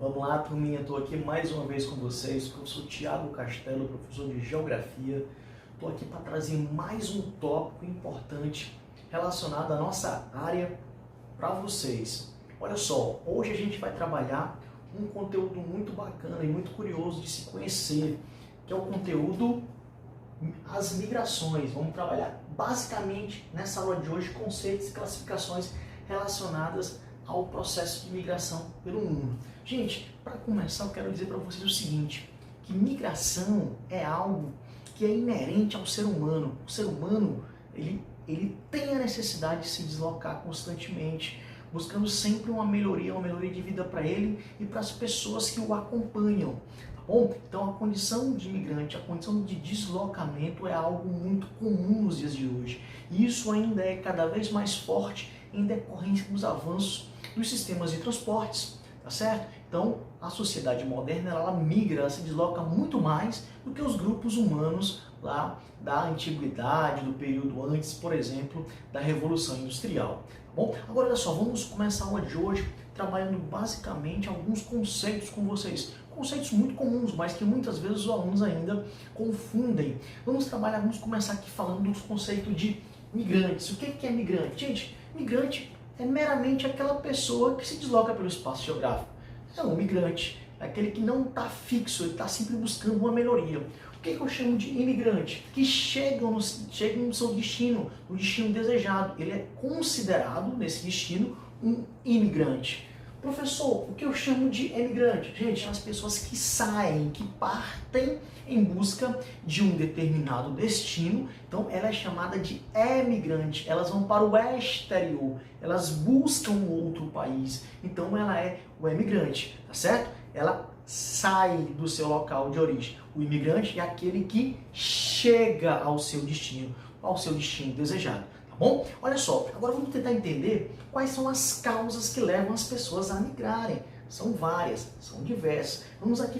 Vamos lá, turminha, estou aqui mais uma vez com vocês, professor Thiago Castelo, professor de Geografia. Estou aqui para trazer mais um tópico importante relacionado à nossa área para vocês. Olha só, hoje a gente vai trabalhar um conteúdo muito bacana e muito curioso de se conhecer, que é o conteúdo as migrações. Vamos trabalhar basicamente nessa aula de hoje conceitos e classificações relacionadas ao processo de migração pelo mundo. Gente, para começar eu quero dizer para vocês o seguinte, que migração é algo que é inerente ao ser humano. O ser humano, ele tem a necessidade de se deslocar constantemente, buscando sempre uma melhoria de vida para ele e para as pessoas que o acompanham. Tá bom? Então a condição de imigrante, a condição de deslocamento é algo muito comum nos dias de hoje. E isso ainda é cada vez mais forte em decorrência dos avanços dos sistemas de transportes, tá certo? Então, a sociedade moderna, ela migra, ela se desloca muito mais do que os grupos humanos lá da antiguidade, do período antes, por exemplo, da Revolução Industrial. Tá bom? Agora, olha só, vamos começar a aula de hoje trabalhando basicamente alguns conceitos com vocês. Conceitos muito comuns, mas que muitas vezes os alunos ainda confundem. Vamos começar aqui falando dos conceitos de migrantes. O que é migrante? Gente, migrante é meramente aquela pessoa que se desloca pelo espaço geográfico. É um migrante, é aquele que não está fixo, ele está sempre buscando uma melhoria. O que eu chamo de imigrante? Que chega no seu destino, no destino desejado. Ele é considerado, nesse destino, um imigrante. Professor, o que eu chamo de emigrante? Gente, são as pessoas que saem, que partem em busca de um determinado destino. Então, ela é chamada de emigrante. Elas vão para o exterior, elas buscam outro país. Então, ela é o emigrante, tá certo? Ela sai do seu local de origem. O imigrante é aquele que chega ao seu destino desejado. Tá bom? Olha só, agora vamos tentar entender quais são as causas que levam as pessoas a migrarem. São várias, são diversas. Vamos aqui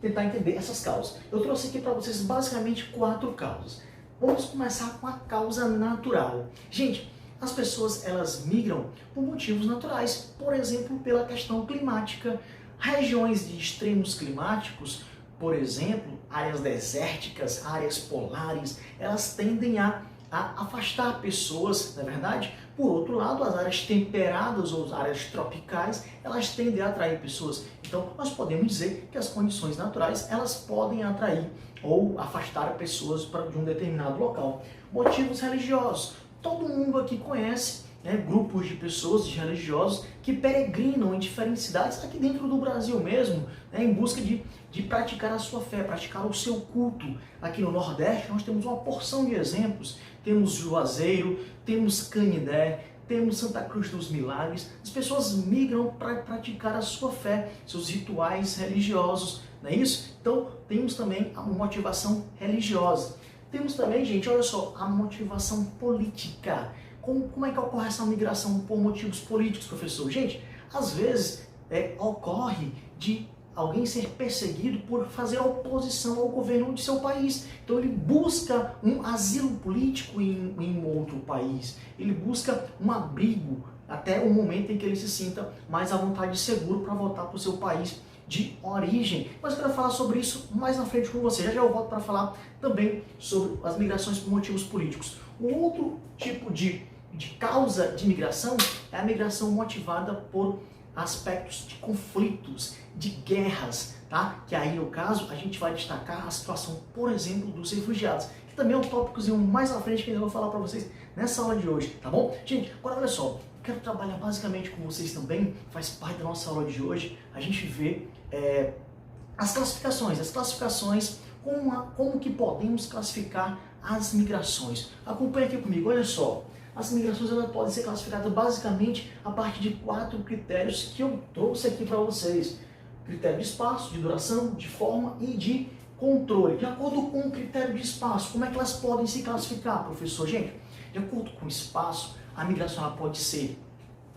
tentar entender essas causas. Eu trouxe aqui para vocês basicamente 4 causas. Vamos começar com a causa natural. Gente, as pessoas elas migram por motivos naturais, por exemplo, pela questão climática. Regiões de extremos climáticos, por exemplo, áreas desérticas, áreas polares, elas tendem a afastar pessoas, não é verdade? Por outro lado, as áreas temperadas ou as áreas tropicais, elas tendem a atrair pessoas. Então, nós podemos dizer que as condições naturais, elas podem atrair ou afastar pessoas de um determinado local. Motivos religiosos. Todo mundo aqui conhece, né, grupos de pessoas, de religiosos, que peregrinam em diferentes cidades, aqui dentro do Brasil mesmo, né, em busca de praticar a sua fé, praticar o seu culto. Aqui no Nordeste nós temos uma porção de exemplos. Temos Juazeiro, temos Canindé, temos Santa Cruz dos Milagres. As pessoas migram para praticar a sua fé, seus rituais religiosos, não é isso? Então temos também a motivação religiosa. Temos também, gente, olha só, a motivação política. Como é que ocorre essa migração por motivos políticos, professor? Gente, às vezes ocorre de alguém ser perseguido por fazer oposição ao governo de seu país. Então ele busca um asilo político em outro país. Ele busca um abrigo até o momento em que ele se sinta mais à vontade e seguro para voltar para o seu país de origem. Mas eu quero falar sobre isso mais na frente com você. Já eu volto para falar também sobre as migrações por motivos políticos. Um outro tipo de causa de migração é a migração motivada por aspectos de conflitos, de guerras, tá? Que aí no caso a gente vai destacar a situação, por exemplo, dos refugiados, que também é um tópicozinho mais à frente que eu vou falar para vocês nessa aula de hoje, tá bom? Gente, agora olha só, quero trabalhar basicamente com vocês também, faz parte da nossa aula de hoje, a gente vê as classificações, como que podemos classificar as migrações. Acompanha aqui comigo, olha só. As migrações elas podem ser classificadas basicamente a partir de 4 critérios que eu trouxe aqui para vocês. Critério de espaço, de duração, de forma e de controle. De acordo com o critério de espaço, como é que elas podem se classificar, professor? Gente, de acordo com o espaço, a migração ela pode ser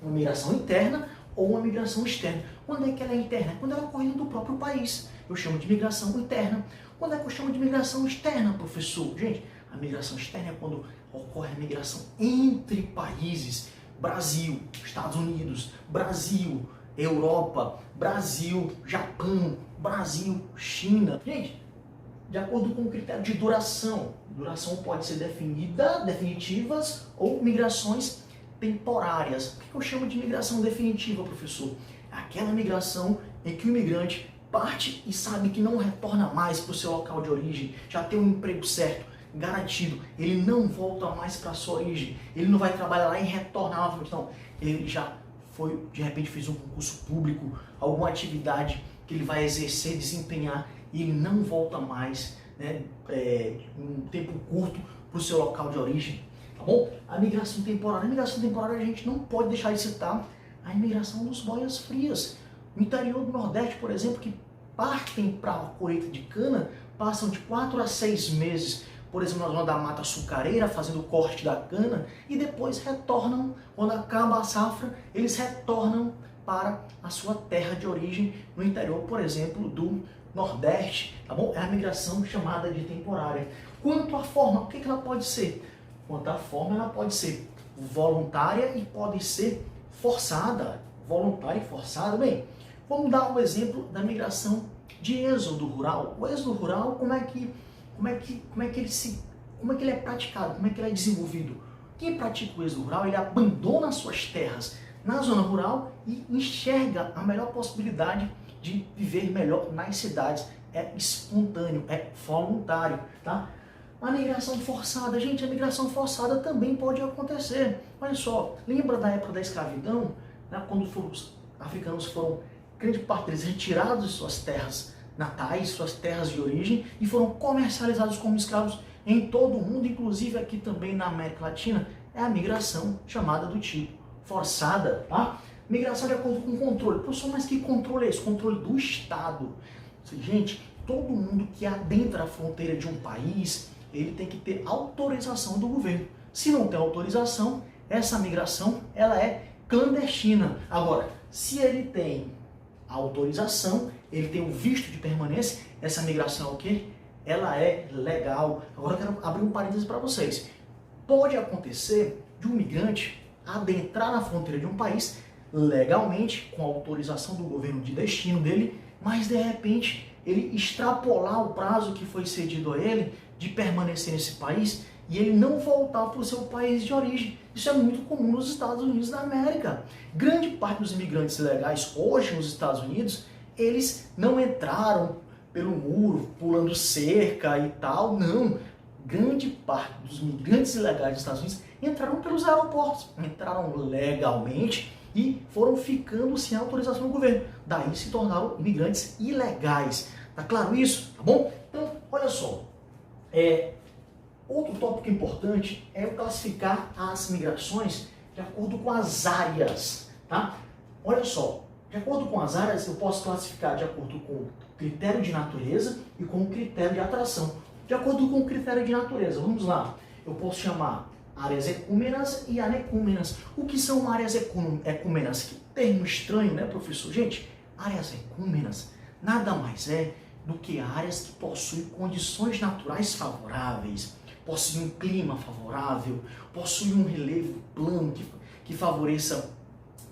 uma migração interna ou uma migração externa. Quando é que ela é interna? Quando ela ocorre do próprio país. Eu chamo de migração interna. Quando é que eu chamo de migração externa, professor? Gente, a migração externa é quando ocorre a migração entre países. Brasil, Estados Unidos, Brasil, Europa, Brasil, Japão, Brasil, China. Gente, de acordo com o critério de duração. Duração pode ser definida, definitivas ou migrações temporárias. O que eu chamo de migração definitiva, professor? É aquela migração em que o imigrante parte e sabe que não retorna mais para o seu local de origem, já tem um emprego certo, garantido, ele não volta mais para a sua origem, ele não vai trabalhar lá e retornar novamente, não. Ele já foi, de repente fez um concurso público, alguma atividade que ele vai exercer, desempenhar, e ele não volta mais, né, em um tempo curto para o seu local de origem, tá bom? A migração temporária a gente não pode deixar de citar a imigração dos boias frias. No interior do Nordeste, por exemplo, que partem para a colheita de cana, passam de 4 a 6 meses, por exemplo, na zona da mata açucareira, fazendo o corte da cana, e depois retornam, quando acaba a safra, eles retornam para a sua terra de origem, no interior, por exemplo, do Nordeste, tá bom? É a migração chamada de temporária. Quanto à forma, o que ela pode ser? Quanto à forma, ela pode ser voluntária e pode ser forçada. Voluntária e forçada, bem, vamos dar um exemplo da migração de êxodo rural. O êxodo rural, como é que ele é praticado, como é que ele é desenvolvido? Quem pratica o êxodo rural, ele abandona suas terras na zona rural e enxerga a melhor possibilidade de viver melhor nas cidades. É espontâneo, é voluntário, tá? A migração forçada, gente, a migração forçada também pode acontecer. Olha só, lembra da época da escravidão, né, quando os africanos foram, grande parte deles, retirados de suas terras natais, suas terras de origem, e foram comercializados como escravos em todo o mundo, inclusive aqui também na América Latina? É a migração chamada do tipo forçada, tá? Migração de acordo com controle. Professor, mas que controle é esse? Controle do Estado. Gente, todo mundo que adentra a fronteira de um país, ele tem que ter autorização do governo. Se não tem autorização, essa migração ela é clandestina. Agora, se ele tem autorização, ele tem o visto de permanência, essa migração é o quê? Ela é legal. Agora eu quero abrir um parênteses para vocês. Pode acontecer de um migrante adentrar na fronteira de um país legalmente, com a autorização do governo de destino dele, mas de repente ele extrapolar o prazo que foi cedido a ele de permanecer nesse país e ele não voltar para o seu país de origem. Isso é muito comum nos Estados Unidos da América. Grande parte dos imigrantes ilegais hoje nos Estados Unidos, eles não entraram pelo muro, pulando cerca e tal, não. Grande parte dos imigrantes ilegais dos Estados Unidos entraram pelos aeroportos, entraram legalmente e foram ficando sem autorização do governo. Daí se tornaram imigrantes ilegais. Tá claro isso? Tá bom? Então, olha só. Outro tópico importante é eu classificar as migrações de acordo com as áreas. Tá? Olha só. De acordo com as áreas, eu posso classificar de acordo com o critério de natureza e com o critério de atração. De acordo com o critério de natureza, vamos lá. Eu posso chamar áreas ecúmenas e anecúmenas. O que são áreas ecúmenas? Que termo estranho, né, professor? Gente, áreas ecúmenas nada mais é do que áreas que possuem condições naturais favoráveis, possuem um clima favorável, possuem um relevo plano que favoreça,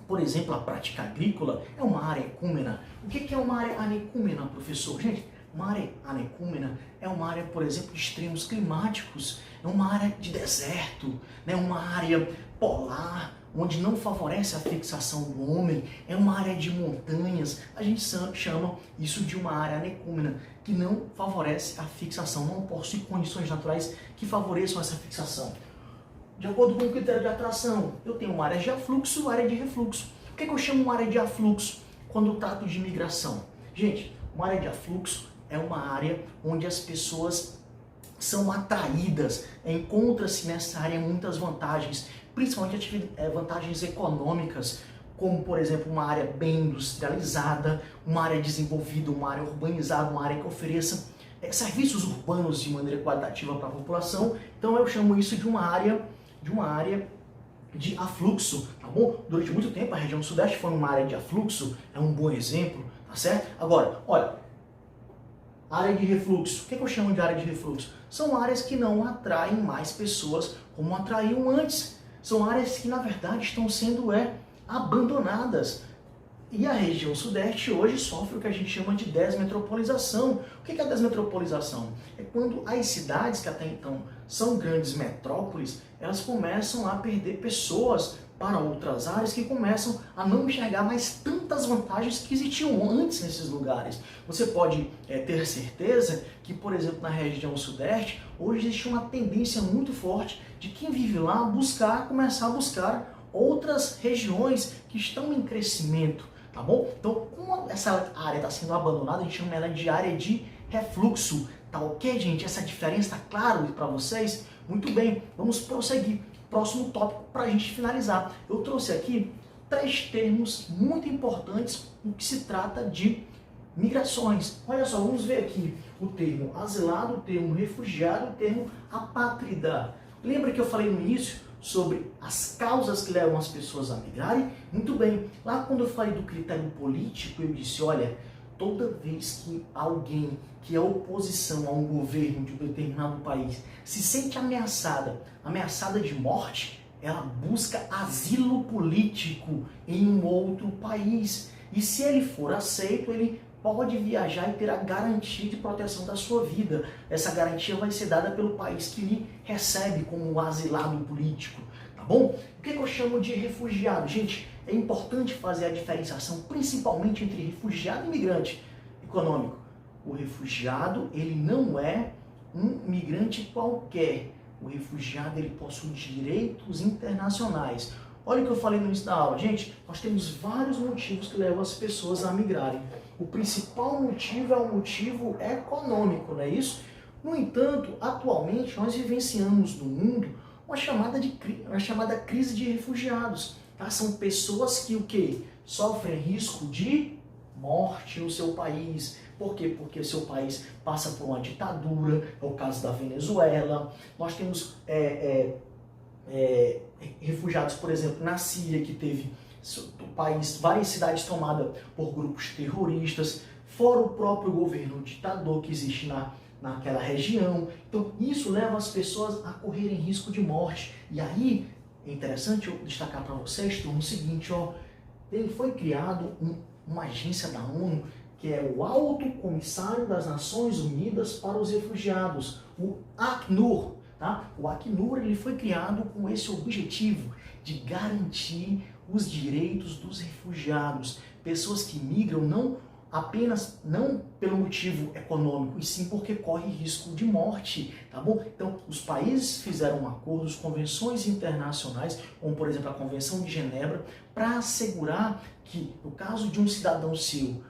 por exemplo, a prática agrícola. É uma área ecúmena. O que é uma área anecúmena, professor? Gente, uma área anecúmena é uma área, por exemplo, de extremos climáticos, é uma área de deserto, né? Uma área polar, onde não favorece a fixação do homem, é uma área de montanhas. A gente chama isso de uma área anecúmena, que não favorece a fixação, não possui condições naturais que favoreçam essa fixação. De acordo com o critério de atração, eu tenho uma área de afluxo e uma área de refluxo. O que eu chamo uma área de afluxo quando eu trato de imigração? Gente, uma área de afluxo é uma área onde as pessoas são atraídas, encontra-se nessa área muitas vantagens, principalmente vantagens econômicas, como, por exemplo, uma área bem industrializada, uma área desenvolvida, uma área urbanizada, uma área que ofereça serviços urbanos de maneira qualitativa para a população. Então eu chamo isso de uma área de afluxo, tá bom? Durante muito tempo a região sudeste foi uma área de afluxo, é um bom exemplo, tá certo? Agora, olha, área de refluxo. O que eu chamo de área de refluxo? São áreas que não atraem mais pessoas como atraíam antes. São áreas que, na verdade, estão sendo abandonadas. E a região sudeste hoje sofre o que a gente chama de desmetropolização. O que é a desmetropolização? É quando as cidades que até então são grandes metrópoles, elas começam a perder pessoas para outras áreas que começam a não enxergar mais tantas vantagens que existiam antes nesses lugares. Você pode ter certeza que, por exemplo, na região sudeste, hoje existe uma tendência muito forte de quem vive lá começar a buscar outras regiões que estão em crescimento, tá bom? Então, como essa área está sendo abandonada, a gente chama ela de área de refluxo, tá ok, gente? Essa diferença está claro para vocês? Muito bem, vamos prosseguir. Próximo tópico para a gente finalizar. Eu trouxe aqui 3 termos muito importantes no que se trata de migrações. Olha só, vamos ver aqui o termo asilado, o termo refugiado, o termo apátrida. Lembra que eu falei no início sobre as causas que levam as pessoas a migrarem? Muito bem, lá quando eu falei do critério político, eu disse, olha, toda vez que alguém que é oposição a um governo de um determinado país se sente ameaçada de morte, ela busca asilo político em um outro país. E se ele for aceito, ele pode viajar e ter a garantia de proteção da sua vida. Essa garantia vai ser dada pelo país que lhe recebe como um asilado político, tá bom? O que eu chamo de refugiado? Gente, é importante fazer a diferenciação, principalmente entre refugiado e imigrante econômico. O refugiado, ele não é um migrante qualquer. O refugiado, ele possui direitos internacionais. Olha o que eu falei no início da aula. Gente, nós temos vários motivos que levam as pessoas a migrarem. O principal motivo é o motivo econômico, não é isso? No entanto, atualmente, nós vivenciamos no mundo uma chamada crise de refugiados. Tá? São pessoas que o quê? Sofrem risco de morte no seu país. Por quê? Porque o seu país passa por uma ditadura, é o caso da Venezuela. Nós temos refugiados, por exemplo, na Síria, que teve o país, várias cidades tomadas por grupos terroristas, fora o próprio governo ditador que existe naquela região. Então, isso leva as pessoas a correrem risco de morte. E aí, é interessante eu destacar para vocês, turma, o seguinte, ó, foi criado uma agência da ONU, que é o Alto Comissário das Nações Unidas para os Refugiados, o Acnur. Tá? O Acnur, ele foi criado com esse objetivo de garantir os direitos dos refugiados, pessoas que migram não pelo motivo econômico, e sim porque corre risco de morte, tá bom? Então, os países fizeram acordos, convenções internacionais, como por exemplo a Convenção de Genebra, para assegurar que, no caso de um cidadão seu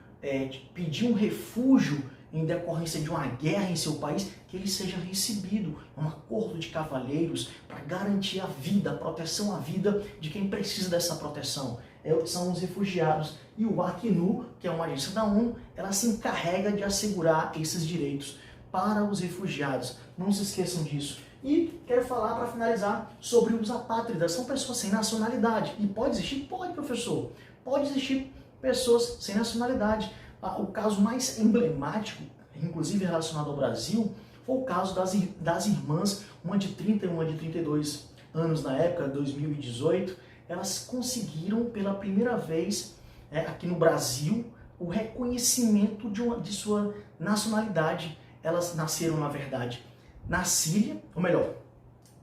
pedir um refúgio em decorrência de uma guerra em seu país, que ele seja recebido. Um acordo de cavalheiros para garantir a vida, a proteção à vida de quem precisa dessa proteção. São os refugiados. E o Acnur, que é uma agência da ONU, ela se encarrega de assegurar esses direitos para os refugiados. Não se esqueçam disso. E quero falar, para finalizar, sobre os apátridas. São pessoas sem nacionalidade. E pode existir? Pode, professor. Pode existir pessoas sem nacionalidade. O caso mais emblemático, inclusive relacionado ao Brasil, foi o caso das irmãs, uma de 30 e uma de 32 anos na época, 2018. Elas conseguiram pela primeira vez aqui no Brasil o reconhecimento de sua nacionalidade. Elas nasceram, na verdade, na Síria, ou melhor,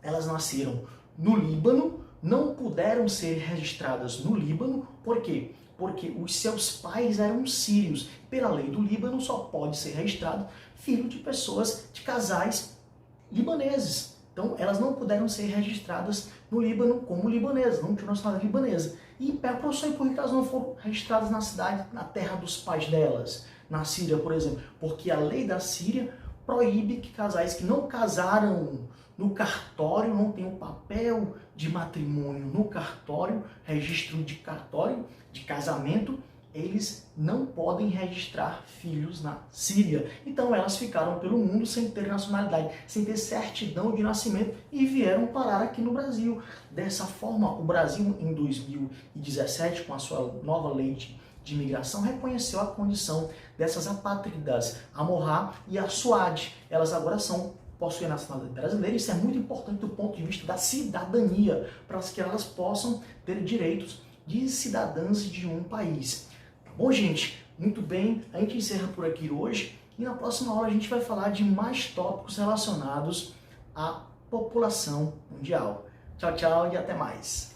elas nasceram no Líbano, não puderam ser registradas no Líbano, por quê? Porque os seus pais eram sírios. Pela lei do Líbano, só pode ser registrado filho de pessoas, de casais libaneses. Então, elas não puderam ser registradas no Líbano como libanesas, não tinham nacionalidade libanesa. E, professor, por que elas não foram registradas na cidade, na terra dos pais delas? Na Síria, por exemplo. Porque a lei da Síria proíbe que casais que não casaram no cartório, não tem o papel de matrimônio no cartório, registro de cartório, de casamento, eles não podem registrar filhos na Síria. Então elas ficaram pelo mundo sem ter nacionalidade, sem ter certidão de nascimento e vieram parar aqui no Brasil. Dessa forma, o Brasil, em 2017, com a sua nova lei de imigração, reconheceu a condição dessas apátridas, a Morrá e a Suad. Elas agora possuem a nacionalidade brasileira. Isso é muito importante do ponto de vista da cidadania, para que elas possam ter direitos de cidadãs de um país. Bom, gente, muito bem, a gente encerra por aqui hoje e na próxima aula a gente vai falar de mais tópicos relacionados à população mundial. Tchau, tchau e até mais.